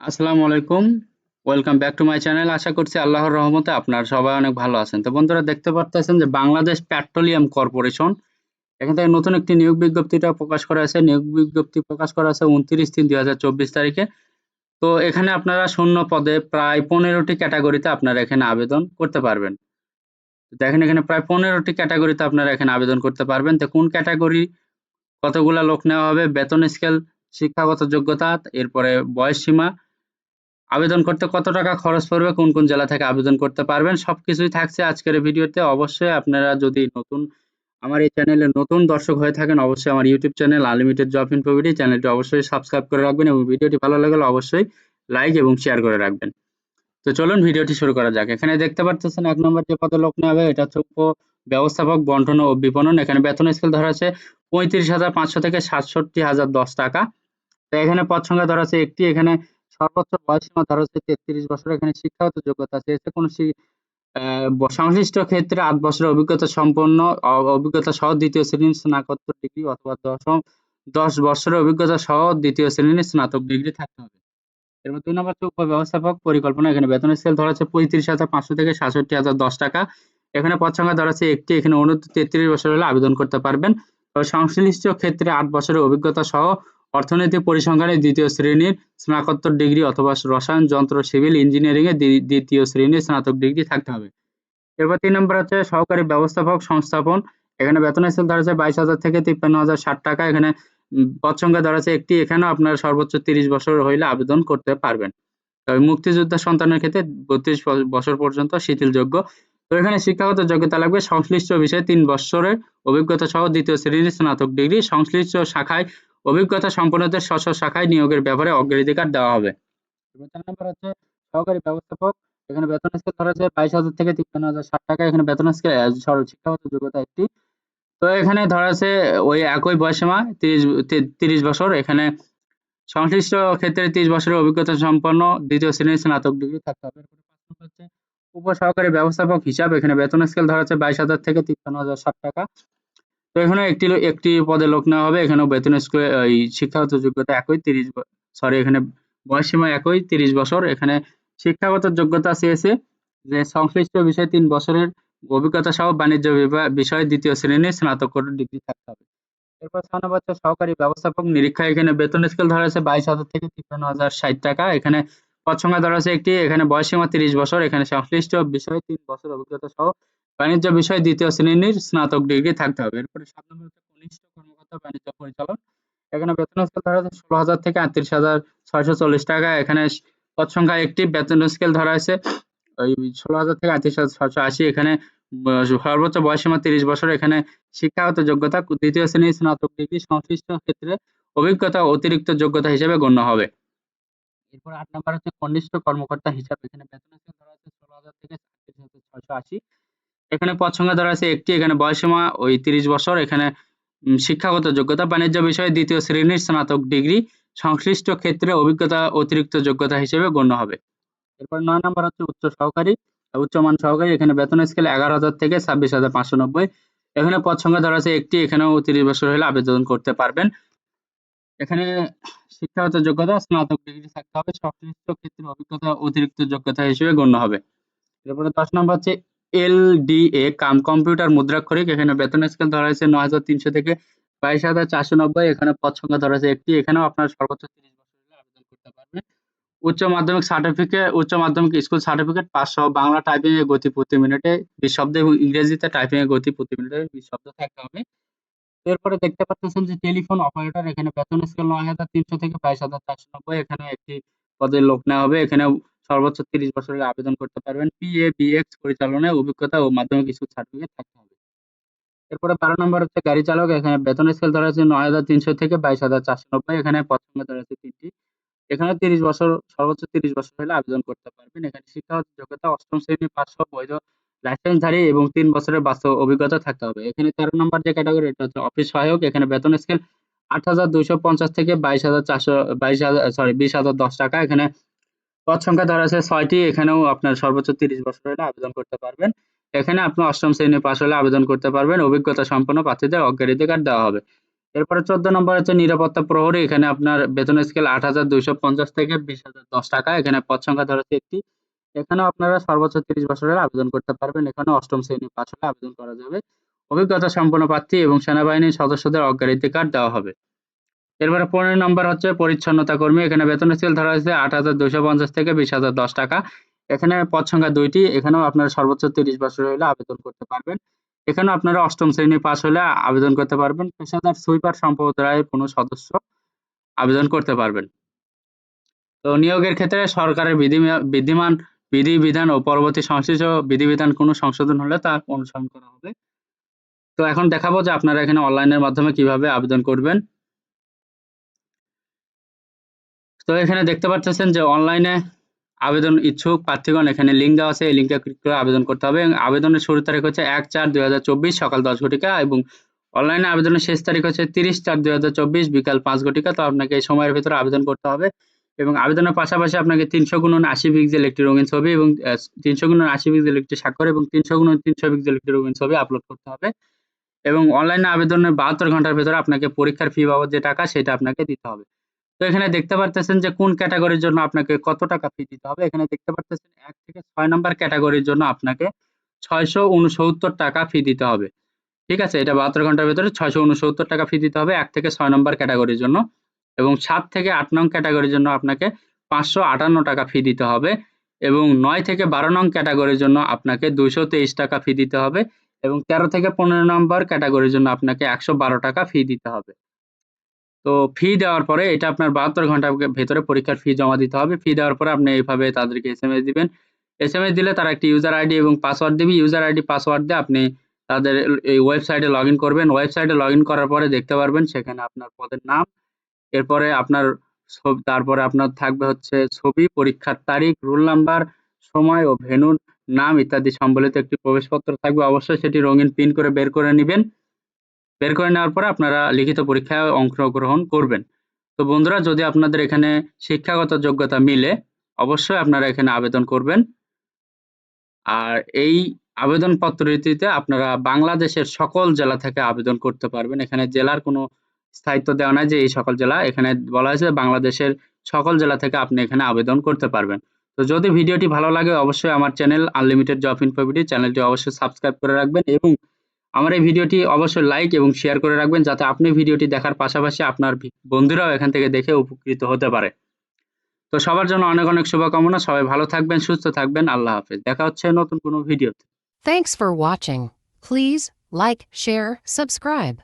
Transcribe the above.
আসসালামু আলাইকুম। Welcome back to my channel. আশা করছি আল্লাহর রহমতে আপনারা সবাই অনেক ভালো আছেন। তো বন্ধুরা দেখতে পারতেছেন যে বাংলাদেশ পেট্রোলিয়াম কর্পোরেশন এখান থেকে নতুন একটি নিয়োগ বিজ্ঞপ্তিটা প্রকাশ করা হয়েছে। নিয়োগ বিজ্ঞপ্তি প্রকাশ করা হয়েছে 29/3/2024 তারিখে। তো এখানে আপনারা শূন্য পদে প্রায় 15টি ক্যাটাগরিতে আপনারা এখানে আবেদন করতে পারবেন। দেখেন এখানে প্রায় 15টি ক্যাটাগরিতে আপনারা এখানে আবেদন করতে পারবেন। তো কোন ক্যাটাগরি কতগুলা লোক নেওয়া হবে, বেতন স্কেল, শিক্ষাগত যোগ্যতা, এরপরে বয়স সীমা, আবেদন করতে কত টাকা খরচ পড়বে, কোন কোন জেলা থেকে আবেদন করতে পারবেন, সবকিছুই থাকছে আজকের এই ভিডিওতে। অবশ্যই আপনারা যদি আমার এই চ্যানেলে নতুন দর্শক হয়ে থাকেন, অবশ্যই আমার YouTube channel unlimited job info video চ্যানেলটি অবশ্যই সাবস্ক্রাইব করে রাখবেন এবং ভিডিওটি ভালো লাগলে অবশ্যই লাইক এবং শেয়ার করে রাখবেন। তো চলুন ভিডিওটি শুরু করা যাক। এখানে দেখতে পাচ্ছেন ১ নম্বর যে পদে লোক নেওয়া হবে এটা হচ্ছে ব্যবস্থাপক বন্টন ও বিপণন। এখানে বেতন স্কেল ধরা আছে ৩৫,৫০০ থেকে ৬৭,০১০ টাকা। তো এখানে পদ সংখ্যা ধরা আছে একটি। এখানে সর্বোচ্চ বয়সসীমা ধরা হচ্ছে ৩৩ বছর। এখানে শিক্ষাগত যোগ্যতা চেয়েছে কোনো সংশ্লিষ্ট ক্ষেত্রে ৮ বছরের অভিজ্ঞতা সম্পন্ন অভিজ্ঞতা সহ ২য় শ্রেণীর স্নাতকোত্তর ডিগ্রি অথবা ১০ বছরের অভিজ্ঞতা সহ ২য় শ্রেণীর স্নাতক ডিগ্রি থাকতে হবে। এরপর ২ নম্বর হচ্ছে উপব্যবস্থাপক পরিকল্পনা। এখানে বেতন স্কেল ধরা আছে ৩৫,৫০০ থেকে ৬৭,০১০ টাকা। এখানে পদ সংখ্যা ধরা আছে একটি। এখানে অনূর্ধ্ব ৩৩ বছর হলে আবেদন করতে পারবেন। তবে সংশ্লিষ্ট ক্ষেত্রে ৮ বছরের অভিজ্ঞতা সহ অর্থনৈতিক পরিসংখ্যানে ২য় শ্রেণীর স্নাতকোত্তর ডিগ্রি অথবা রসায়ন যন্ত্র সিভিল ইঞ্জিনিয়ারিং এ ২য় শ্রেণীর স্নাতক ডিগ্রি থাকতে হবে। এরপর ৩ নম্বর হচ্ছে সহকারী ব্যবস্থাপক সংস্থাপন। এখানে বেতন স্কেল ধরা আছে ২২,০০০ থেকে ৫৩,০৬০ টাকা। এখানে পদ সংখ্যা ধরা আছে একটি। এখানেও আপনারা সর্বোচ্চ ৩০ বছর হইলে আবেদন করতে পারবেন। তবে মুক্তিযোদ্ধা সন্তানের ক্ষেত্রে ৩২ বছর পর্যন্ত শিথিলযোগ্য। তো এখানে শিক্ষাগত যোগ্যতা লাগবে সংশ্লিষ্ট বিষয়ে ৩ বছরের অভিজ্ঞতা সহ ২য় শ্রেণীর স্নাতক ডিগ্রি। সংশ্লিষ্ট শাখায় অভিজ্ঞতা সম্পন্নদের স্ব শাখায় নিয়োগের ব্যাপারে অগ্রাধিকার দেওয়া হবে। এবং ৪ নম্বর হচ্ছে সহকারী ব্যবস্থাপক। এখানে বেতন স্কেল ধরা আছে ২২,০০০ থেকে ৫৩,০৬০ টাকা। এখানে বেতন স্কেল শিক্ষাগত যোগ্যতা একটি। তো এখানে ধরা আছে ওই একই বয়সীমা ৩০ বছর। এখানে সংশ্লিষ্ট ক্ষেত্রে ৩০ বছরের অভিজ্ঞতা সম্পন্ন ২য় শ্রেণীর স্নাতক ডিগ্রি থাকতে হবে। এরপরে ৫ নম্বর হচ্ছে উপসহকারী ব্যবস্থাপক হিসাব। এখানে বেতন স্কেল ধরা আছে ২২,০০০ থেকে ৫৩,০৬০ টাকা। তো এখানে একটি পদে লোক নেওয়া হবে। এখানেও বেতন স্কেল শিক্ষাগত যোগ্যতা একই ৩০ এখানে বয়সসীমা একই ৩০ বছর। এখানে শিক্ষাগত যোগ্যতা চেয়েছে যে সংশ্লিষ্ট বিষয়ে ৩ বছরের অভিজ্ঞতা সহ বাণিজ্য বিষয়ে ২য় শ্রেণীর স্নাতকোত্তর ডিগ্রি থাকতে হবে। এরপর ৬ নম্বর হচ্ছে সহকারী ব্যবস্থাপক নিরীক্ষা। এখানে বেতন স্কেল ধরা আছে ২২,০০০ থেকে ৫৩,০৬০ টাকা। এখানে পদ সংখ্যা ধরা আছে একটি। এখানে বয়সসীমা ৩০ বছর। এখানে সংশ্লিষ্ট বিষয়ে ৩ বছর অভিজ্ঞতা সহ বাণিজ্য বিষয়ে ২য় শ্রেণীর স্নাতক ডিগ্রি থাকতে হবে। এরপরে ৭ নম্বর হচ্ছে কনিষ্ঠ কর্মকর্তা বাণিজ্য পরিচালন। এখানে বেতন স্কেল ধরা আছে ১৬,০০০ থেকে ৩৮,৬৪০ টাকা। এখানে পদ সংখ্যা একটি। বেতন স্কেল ধরা আছে ওই ১৬,০০০ থেকে ৩৮,৬৮০। এখানে সর্বোচ্চ বয়সসীমা ৩০ বছর। এখানে শিক্ষাগত যোগ্যতা ২য় শ্রেণীর স্নাতক ডিগ্রি সংশ্লিষ্ট ক্ষেত্রে অভিজ্ঞতা অতিরিক্ত যোগ্যতা হিসেবে গণ্য হবে। এরপর ৮ নাম্বার হচ্ছে কনিষ্ঠ কর্মকর্তা হিসাব। এখানে বেতন স্কেল ধরা আছে ১৬,০০০ থেকে ৩৮,৬৮০। এখানে পদ সংখ্যা ধরা আছে একটি। এখানে বয়সসীমা ওই ৩০ বছর। এখানে শিক্ষাগত যোগ্যতা বাণিজ্য বিষয়ে ২য় শ্রেণীর স্নাতক ডিগ্রি সংশ্লিষ্ট ক্ষেত্রে অভিজ্ঞতা অতিরিক্ত যোগ্যতা হিসেবে গণ্য হবে। এরপর ৯ নাম্বার হচ্ছে উচ্চমান সহকারী। এখানে বেতন স্কেল ১১,০০০ থেকে ২৬,৫৯০। এখানে পদ সংখ্যা ধরা আছে একটি। এখানেও ৩০ বছর হলে আবেদন করতে পারবেন। এখানে শিক্ষাগত যোগ্যতা স্নাতক ডিগ্রি থাকতে হবে। সংশ্লিষ্ট ক্ষেত্রে অভিজ্ঞতা অতিরিক্ত যোগ্যতা হিসেবে গণ্য হবে। এরপরে ১০ নম্বর হচ্ছে এলডিএ কম্পিউটার মুদ্রাক্ষরিক। এখানে বেতন স্কেল ধরা হয়েছে ৯,৩০০ থেকে ২২,৪৯০। এখানে পদ সংখ্যা ধরা হয়েছে একটি। এখানেও আপনার সর্বোচ্চ ৩০ বছর হলে আবেদন করতে পারবেন। উচ্চ মাধ্যমিক স্কুল সার্টিফিকেট পাস সহ বাংলা টাইপিং এর গতি প্রতি মিনিটে ২০ শব্দ এবং ইংরেজিতে টাইপিং এর গতি প্রতি মিনিটে ২০ শব্দ থাকতে হবে। এরপরে দেখতে পাচ্ছেন যে টেলিফোন অপারেটর। এখানে বেতন স্কেল ৯,৩০০ থেকে ২২,৪৯০। এখানে একটি পদের লোক নেওয়া হবে। এখানেও সর্বোচ্চ ৩০ বছরের আবেদন করতে পারবেন। PABX পরিচালনায় অভিজ্ঞতা ও মাধ্যমিক স্কুল সার্টিফিকেট থাকতে হবে। এরপরে ১২ নম্বর হচ্ছে গাড়ি চালক। এখানে বেতন স্কেল ধরা আছে ৯,৩০০ থেকে ২২,৪৯০। এখানে পদ সংখ্যা ধরা আছে ৩টি। এখানে ৩০ বছর সর্বোচ্চ ৩০ বছর হলে আবেদন করতে পারবেন। এখানে শিক্ষাগত যোগ্যতা ৮ম শ্রেণী পাস সহ বৈধ লাইসেন্সধারী এবং ৩ বছরের বাস্তব অভিজ্ঞতা থাকতে হবে। এখানে ১৩ নম্বর যে ক্যাটাগরি এটা হচ্ছে অফিস সহায়ক। এখানে বেতন স্কেল ৮,২৫০ থেকে ২০,০১০ টাকা। এখানে পদ সংখ্যা ধরা আছে ৬টি। এখানেও আপনার সর্বোচ্চ ৩০ বছর হলে আবেদন করতে পারবেন। এখানে আপনি ৮ম শ্রেণী পাস হলে আবেদন করতে পারবেন। অভিজ্ঞতা সম্পন্ন প্রার্থীদের অগ্রাধিকার দেওয়া হবে। এরপরে 14 নম্বর হচ্ছে নিরাপত্তা প্রহরী। এখানে আপনার বেতন স্কেল ৮,২৫০ থেকে ২০,০১০ টাকা। এখানে পদ সংখ্যা ধরেছে একটি। এখানেও আপনারা সর্বোচ্চ ৩০ বছরের আবেদন করতে পারবেন। এখানেও ৮ম শ্রেণী পাস হলে আবেদন করা যাবে। অভিজ্ঞতা সম্পন্ন প্রার্থী এবং সেনাবাহিনীর সদস্যদের অগ্রাধিকার দেওয়া হবে। এরপরে 15 নম্বর হচ্ছে পরিচ্ছন্নতা কর্মী। এখানে বেতন স্কেল ধরা হয়েছে ৮,২৫০ থেকে ২০,০১০ টাকা। এখানে পদ সংখ্যা ২ টি। এখানেও আপনারা সর্বোচ্চ ৩০ বছর হলে আবেদন করতে পারবেন। এখানেও আপনারা ৮ম শ্রেণী পাস হলে আবেদন করতে পারবেন। পেশাদার সুইপার সম্প্রদায়ের কোনো সদস্য আবেদন করতে পারবেন। তো নিয়োগের ক্ষেত্রে সরকারের বিধিবিধান ও পরবর্তী সংশ্লিষ্ট বিধিবিধান কোনো সংশোধন হলে তা অনুসরণ করা হবে। তো এখন দেখাবো যে আপনারা এখানে অনলাইনের মাধ্যমে কিভাবে আবেদন করবেন। তো এখানে দেখতে পাচ্ছেন যে অনলাইনে আবেদন ইচ্ছুক প্রার্থীগণ এখানে লিঙ্ক দেওয়া আছে। এই লিঙ্কে ক্লিক করে আবেদন করতে হবে এবং আবেদনের শুরুর তারিখ হচ্ছে ১/৪/২০২৪ সকাল ১০ ঘটিকা এবং অনলাইনে আবেদনের শেষ তারিখ হচ্ছে ৩০/৪/২০২৪ বিকাল ৫ ঘটিকা। তো আপনাকে এই সময়ের ভিতরে আবেদন করতে হবে এবং আবেদনের পাশাপাশি আপনাকে ৩০০x৮০ পিক্সেল একটি রঙিন ছবি এবং ৩০০x৮০ পিক্সেল একটি স্বাক্ষর এবং ৩০০x৩০০ পিক্সেল একটি রঙিন ছবি আপলোড করতে হবে এবং অনলাইনে আবেদনের ৭২ ঘন্টার ভেতরে আপনাকে পরীক্ষার ফি বাবদ যে টাকা সেটা আপনাকে দিতে হবে। তো এখানে দেখতে পারতেছেন যে কোন ক্যাটাগরির জন্য আপনাকে কত টাকা ফি দিতে হবে। এখানে দেখতে পারতেছেন ১ থেকে ৬ নাম্বার ক্যাটাগরির জন্য আপনাকে ৬৬৯ টাকা ফি দিতে হবে। ঠিক আছে? এটা ৭২ ঘন্টার ভেতরে ৬৬৯ টাকা ফি দিতে হবে ১ থেকে ৬ নাম্বার ক্যাটাগরির জন্য এবং ৭ থেকে ৮ নং ক্যাটাগরির জন্য আপনাকে ৫৫৮ টাকা ফি দিতে হবে এবং ৯ থেকে ১২ নং ক্যাটাগরির জন্য আপনাকে ২২৩ টাকা ফি দিতে হবে এবং ১৩ থেকে ১৫ নম্বর ক্যাটাগরির জন্য আপনাকে ১১২ টাকা ফি দিতে হবে। তো ফি দেওয়ার পরে এটা আপনার ৭২ ঘন্টার ভেতরে পরীক্ষার ফি জমা দিতে হবে। ফি দেওয়ার পরে আপনি এইভাবে তাদেরকে এসএমএস দিবেন। এসএমএস দিলে তারা একটি ইউজার আইডি এবং পাসওয়ার্ড দিবে। ইউজার আইডি পাসওয়ার্ড দিয়ে আপনি তাদের এই ওয়েবসাইটে লগইন করবেন। ওয়েবসাইটে লগইন করার পরে দেখতে পারবেন সেখানে আপনার পদের নাম, এরপরে আপনার তারপরে আপনার থাকবে হচ্ছে ছবি, পরীক্ষার তারিখ, রোল নাম্বার, সময় ও ভেন্যুর নাম ইত্যাদি সম্বলিত একটি প্রবেশপত্র থাকবে। অবশ্যই সেটি রঙিন প্রিন্ট করে বের করে নিবেন। বের করে নেওয়ার পরে আপনারা লিখিত পরীক্ষায় অংশগ্রহণ করবেন। তো বন্ধুরা, যদি আপনাদের এখানে শিক্ষাগত যোগ্যতা মিলে অবশ্যই আপনারা এখানে আবেদন করবেন। আর এই আবেদন পত্রটিতে আপনারা বাংলাদেশের সকল জেলা থেকে আবেদন করতে পারবেন। এখানে জেলার কোনো স্থায়িত্ব দেওয়া নাই যে এই সকল জেলা। এখানে বলা হয়েছে বাংলাদেশের সকল জেলা থেকে আপনি এখানে আবেদন করতে পারবেন। তো যদি ভিডিওটি ভালো লাগে অবশ্যই আমার channel unlimited job info video চ্যানেলটি অবশ্যই সাবস্ক্রাইব করে রাখবেন এবং আমার এই ভিডিওটি অবশ্যই লাইক এবং শেয়ার করে রাখবেন যাতে আপনি ভিডিওটি দেখার পাশাপাশি আপনার বন্ধুরাও এখান থেকে দেখে উপকৃত হতে পারে। তো সবার জন্য অনেক অনেক শুভকামনা। সবাই ভালো থাকবেন, সুস্থ থাকবেন। আল্লাহ হাফেজ। দেখা হচ্ছে নতুন কোনো ভিডিওতে। Thanks for watching. Please like, share, subscribe.